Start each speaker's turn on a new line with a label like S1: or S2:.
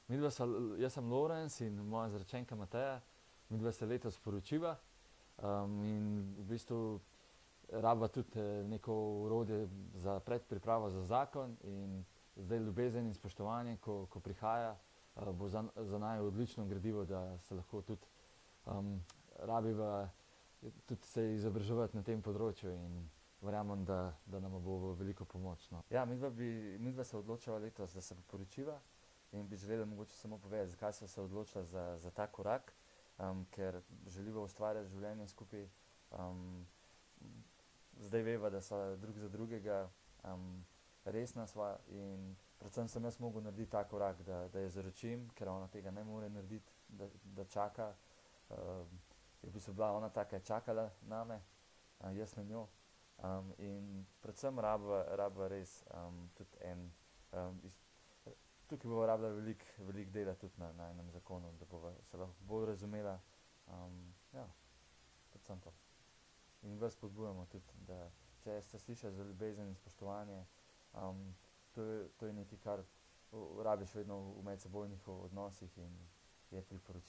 S1: Jaz sem Lorenz in moja zaročenka Mateja. Midva se letos poročiva, in v bistvu raba tudi neko orodje za predpripravo za zakon in zdaj ljubezen in spoštovanje, ko prihaja, bo za naju odlično gradivo, da se lahko tudi rabiva tudi se izobraževati na tem področju in verjamem, da nama bo v veliko pomoč, no. Ja, midva se odločava letos, da se poročiva in bi želela mogoče samo povedati, zakaj sva se odločila za ta korak. Ker želiva ustvarjati življenje skupaj. Zdaj veva, da sva drug za drugega, resna sva in predvsem sem jaz mogel narediti ta korak, da jo zaročim, ker ona tega ne more narediti, da čaka. Je v bistvu bila ona ta, ke je čakala name, jaz na njo. In predvsem rabiva res tudi tukaj bova rabila veliko dela tudi na najinem zakonu, da bova se lahko bolj razumela. Ja, predvsem to. In vas spodbujamo tudi, da če ste slišali za ljubezen in spoštovanje, to je nekaj, kar rabiš vedno v medsebojnih odnosih in je priporočljivo.